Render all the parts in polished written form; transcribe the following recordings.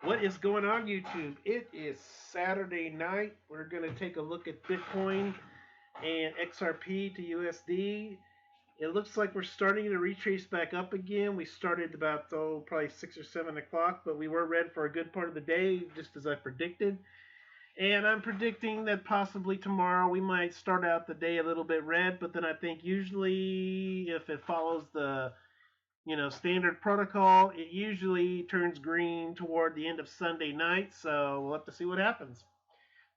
What is going on, YouTube? It is Saturday night. We're going to take a look at Bitcoin and XRP to USD. It looks like we're starting to retrace back up again. We started about, probably 6 or 7 o'clock, but we were red for a good part of the day, just as I predicted. And I'm predicting that possibly tomorrow we might start out the day a little bit red, but then I think usually if it follows the standard protocol, it usually turns green toward the end of Sunday night, so we'll have to see what happens.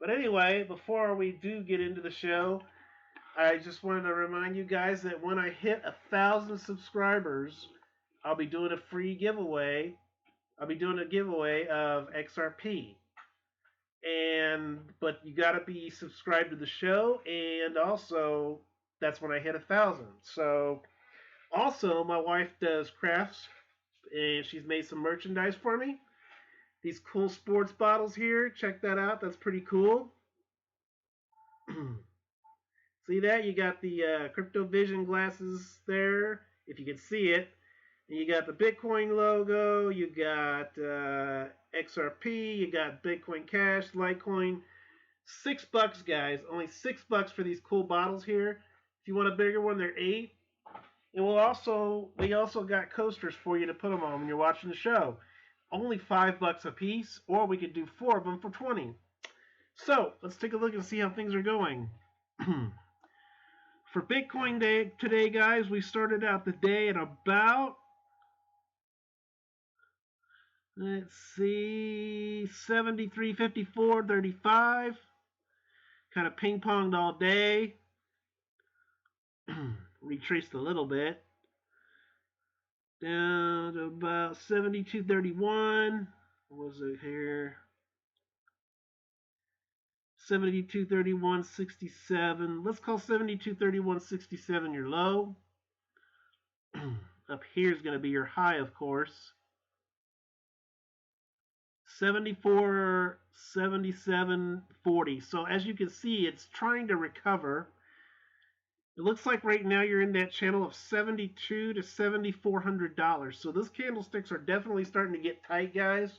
But anyway, before we do get into the show, I just wanted to remind you guys that when I hit 1,000 subscribers, I'll be doing a free giveaway. I'll be doing a giveaway of XRP. But you gotta be subscribed to the show, and also that's when I hit 1,000. So also, my wife does crafts, and she's made some merchandise for me. These cool sports bottles here, check that out. That's pretty cool. See that? You got the Crypto Vision glasses there, if you can see it. And you got the Bitcoin logo. You got XRP. You got Bitcoin Cash, Litecoin. $6, guys. Only $6 for these cool bottles here. If you want a bigger one, they're $8. And we also got coasters for you to put them on when you're watching the show. Only $5 a piece, or we could do 4 of them for 20. So let's take a look and see how things are going. For Bitcoin Day today, guys, we started out the day at about, let's see, 73.54.35. Kind of ping-ponged all day. Retraced a little bit. Down to about 72.31. What was it here? 72.31.67. Let's call 72.31.67 your low. Up here is going to be your high, of course. 74.77.40. So as you can see, it's trying to recover. It looks like right now you're in that channel of $72 to $7,400. So those candlesticks are definitely starting to get tight, guys.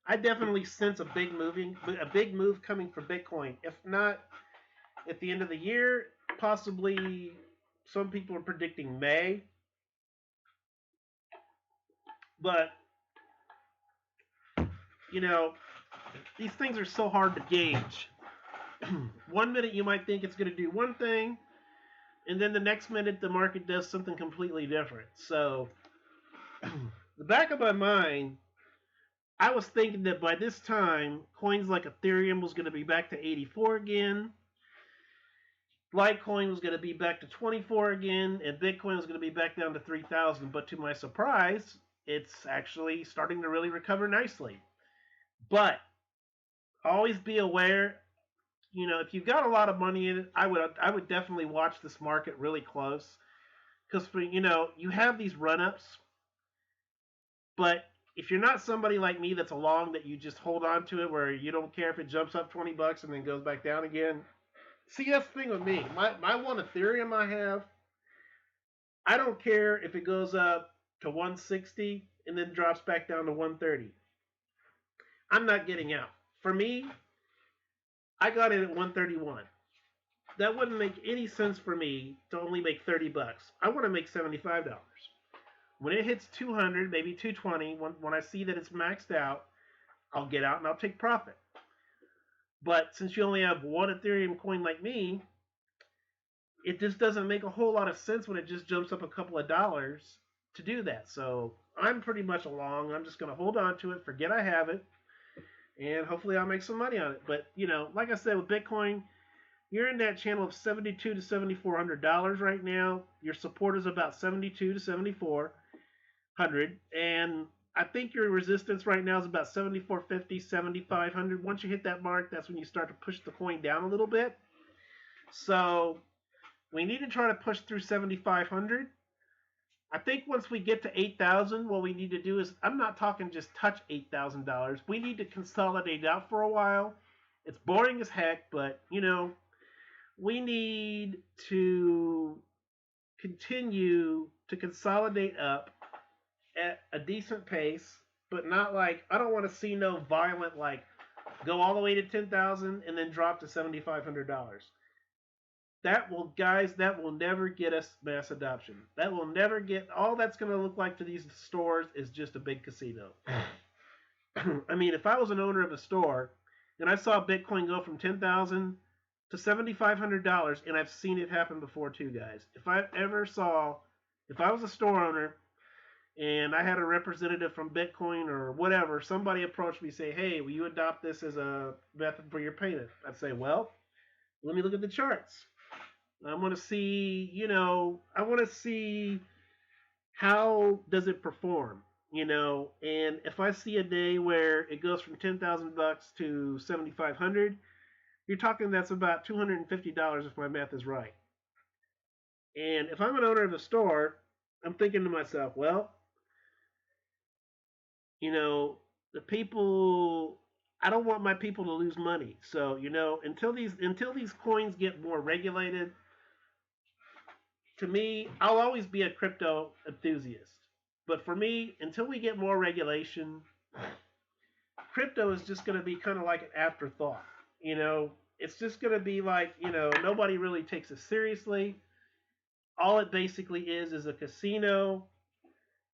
I definitely sense a big move coming for Bitcoin. If not at the end of the year, possibly some people are predicting May. But these things are so hard to gauge. One minute you might think it's going to do one thing, and then the next minute the market does something completely different. So, the back of my mind, I was thinking that by this time, coins like Ethereum was going to be back to 84 again, Litecoin was going to be back to 24 again, and Bitcoin was going to be back down to 3,000. But to my surprise, it's actually starting to really recover nicely. But always be aware, if you've got a lot of money in it, I would definitely watch this market really close, because you have these run-ups, but if you're not somebody like me that's along that you just hold on to it where you don't care if it jumps up $20 and then goes back down again. See, that's the thing with me. My one Ethereum I have, I don't care if it goes up to 160 and then drops back down to 130. I'm not getting out. For me, I got in at 131. That wouldn't make any sense for me to only make $30. I want to make $75. When it hits 200, maybe 220, when I see that it's maxed out, I'll get out and I'll take profit. But since you only have one Ethereum coin like me, it just doesn't make a whole lot of sense when it just jumps up a couple of dollars to do that. So I'm pretty much along. I'm just going to hold on to it, forget I have it, and hopefully I'll make some money on it. But, like I said, with Bitcoin, you're in that channel of $72 to $7,400 right now. Your support is about 72 to 7,400, and I think your resistance right now is about 7,450, 7,500. Once you hit that mark, that's when you start to push the coin down a little bit. So we need to try to push through 7,500. I think once we get to 8,000, what we need to do is, I'm not talking just touch $8,000. We need to consolidate out for a while. It's boring as heck, but, we need to continue to consolidate up at a decent pace but not like I don't want to see no violent like go all the way to 10,000 and then drop to $7,500. That will, guys, that will never get us mass adoption. That will never get. All that's going to look like to these stores is just a big casino. I mean, if I was an owner of a store and I saw Bitcoin go from 10,000 to $7,500, and I've seen it happen before too, guys. If I was a store owner and I had a representative from Bitcoin or whatever, somebody approached me, say, "Hey, will you adopt this as a method for your payment?" I'd say, "Well, let me look at the charts. I want to see, I want to see how does it perform, and if I see a day where it goes from $10,000 to 7,500, you're talking that's about $250 if my math is right. And if I'm an owner of a store, I'm thinking to myself, well, the people, I don't want my people to lose money. So, until these coins get more regulated, to me, I'll always be a crypto enthusiast. But for me, until we get more regulation, crypto is just going to be kind of like an afterthought. It's just going to be like, nobody really takes it seriously. All it basically is a casino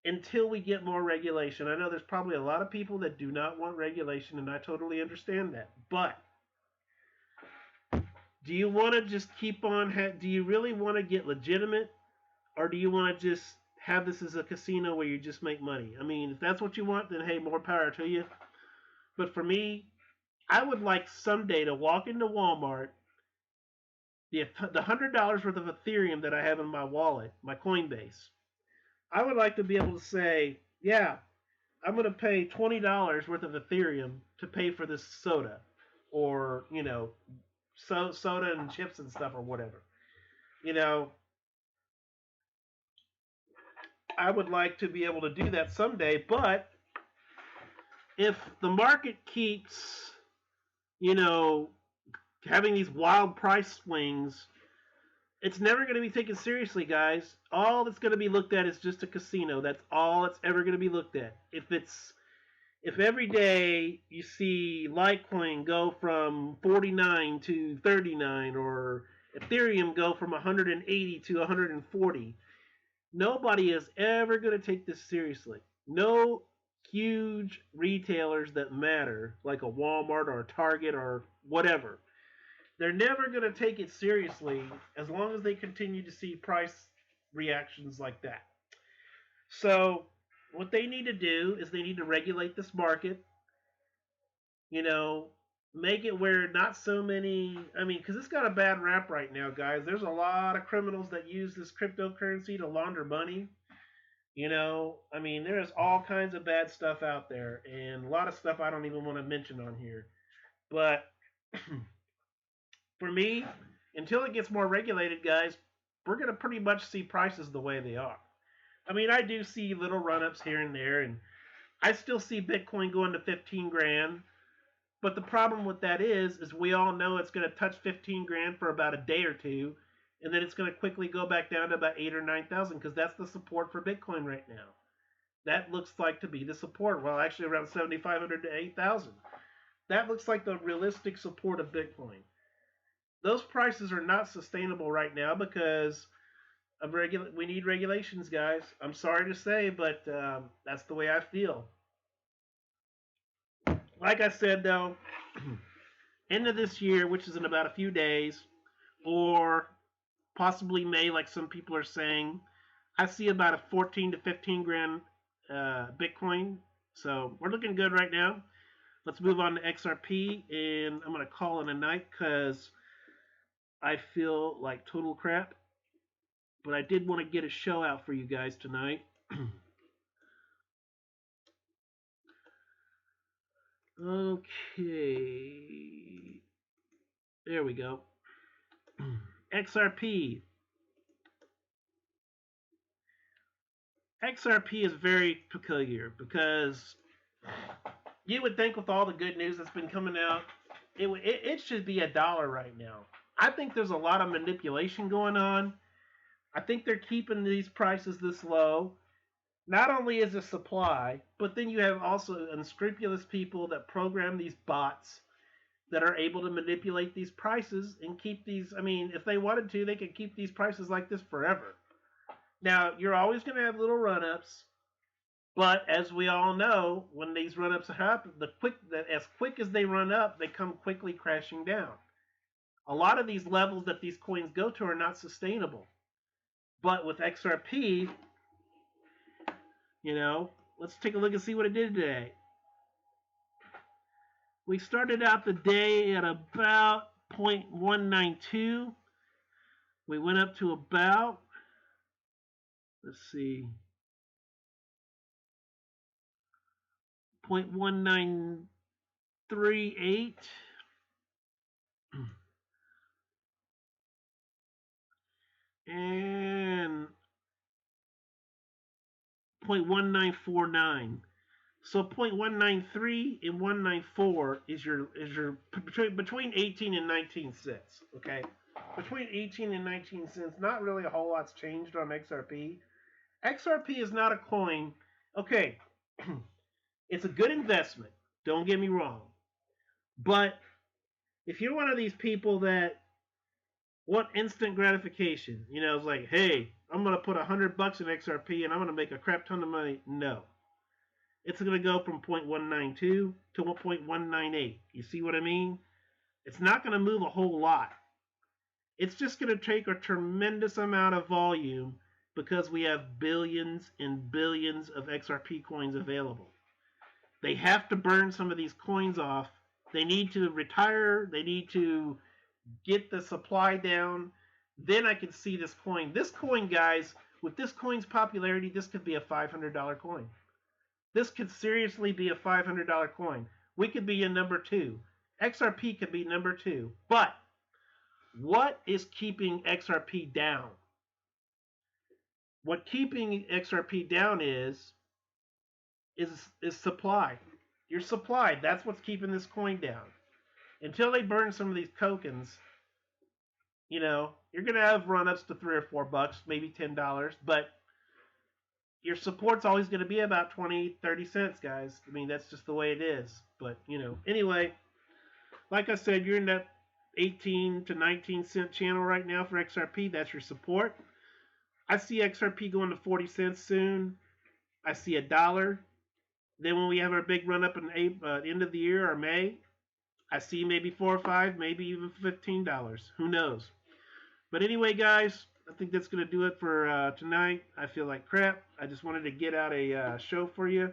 until we get more regulation. I know there's probably a lot of people that do not want regulation, and I totally understand that. But do you want to just keep on? Do you really want to get legitimate, or do you want to just have this as a casino where you just make money? I mean, if that's what you want, then hey, more power to you. But for me, I would like someday to walk into Walmart, the $100 worth of Ethereum that I have in my wallet, my Coinbase. I would like to be able to say, yeah, I'm going to pay $20 worth of Ethereum to pay for this soda, or soda and chips and stuff or whatever. You know, I would like to be able to do that someday, but if the market keeps, you know, having these wild price swings, it's never going to be taken seriously, guys. All that's going to be looked at is just a casino. That's all it's ever going to be looked at. If every day you see Litecoin go from 49 to 39, or Ethereum go from 180 to 140, nobody is ever going to take this seriously. No huge retailers that matter, like a Walmart or a Target or whatever, they're never going to take it seriously as long as they continue to see price reactions like that. So, what they need to do is they need to regulate this market, you know, make it where not so many, I mean, because it's got a bad rap right now, guys. There's a lot of criminals that use this cryptocurrency to launder money. I mean, there's all kinds of bad stuff out there, and a lot of stuff I don't even want to mention on here. But for me, until it gets more regulated, guys, we're going to pretty much see prices the way they are. I mean, I do see little run ups here and there, and I still see Bitcoin going to 15 grand. But the problem with that is we all know it's going to touch 15 grand for about a day or two, and then it's going to quickly go back down to about 8 or 9,000, because that's the support for Bitcoin right now. That looks like to be the support. Well, actually around 7,500 to 8,000. That looks like the realistic support of Bitcoin. Those prices are not sustainable right now because of we need regulations, guys. I'm sorry to say, but that's the way I feel. Like I said, though, end of this year, which is in about a few days, or possibly May, like some people are saying, I see about a 14 to 15 grand Bitcoin. So we're looking good right now. Let's move on to XRP, and I'm going to call it a night because I feel like total crap. But I did want to get a show out for you guys tonight. Okay. There we go. XRP. XRP is very peculiar because you would think with all the good news that's been coming out, it should be $1 right now. I think there's a lot of manipulation going on. I think they're keeping these prices this low. not only is it supply, but then you have also unscrupulous people that program these bots that are able to manipulate these prices and keep these. I mean, if they wanted to, they could keep these prices like this forever. Now, you're always going to have little run ups, but as we all know, when these run ups happen, as quick as they run up, they come quickly crashing down. A lot of these levels that these coins go to are not sustainable. But with XRP, let's take a look and see what it did today. We started out the day at about 0.192. We went up to about, let's see, 0.1938. And 0.1949. So 0.193 and 194 is your between 18 and 19 cents. Okay, between 18 and 19 cents. Not really a whole lot's changed on XRP. XRP is not a coin. Okay, it's a good investment. Don't get me wrong. But if you're one of these people that want instant gratification, it's like, hey, I'm gonna put $100 in XRP and I'm gonna make a crap ton of money. No, it's going to go from 0.192 to 0.198. You see what I mean? It's not going to move a whole lot. It's just going to take a tremendous amount of volume because we have billions and billions of XRP coins available. They have to burn some of these coins off. They need to retire. They need to get the supply down. Then I can see this coin. This coin, guys, with this coin's popularity, this could be a $500 coin. This could seriously be a $500 coin. We could be in number 2. XRP could be number 2. But what is keeping XRP down? What keeping XRP down is supply. Your supply, that's what's keeping this coin down. Until they burn some of these tokens, you're going to have run-ups to $3 or $4, maybe $10, but your support's always going to be about 20, 30 cents, guys. I mean, that's just the way it is. But, anyway, like I said, you're in that 18 to 19 cent channel right now for XRP. That's your support. I see XRP going to 40 cents soon. I see $1. Then when we have our big run up in the end of the year or May, I see maybe $4 or $5, maybe even $15. Who knows? But anyway, guys, I think that's going to do it for tonight. I feel like crap. I just wanted to get out a show for you.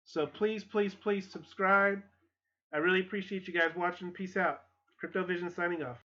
So please, please, please subscribe. I really appreciate you guys watching. Peace out. CryptoVision signing off.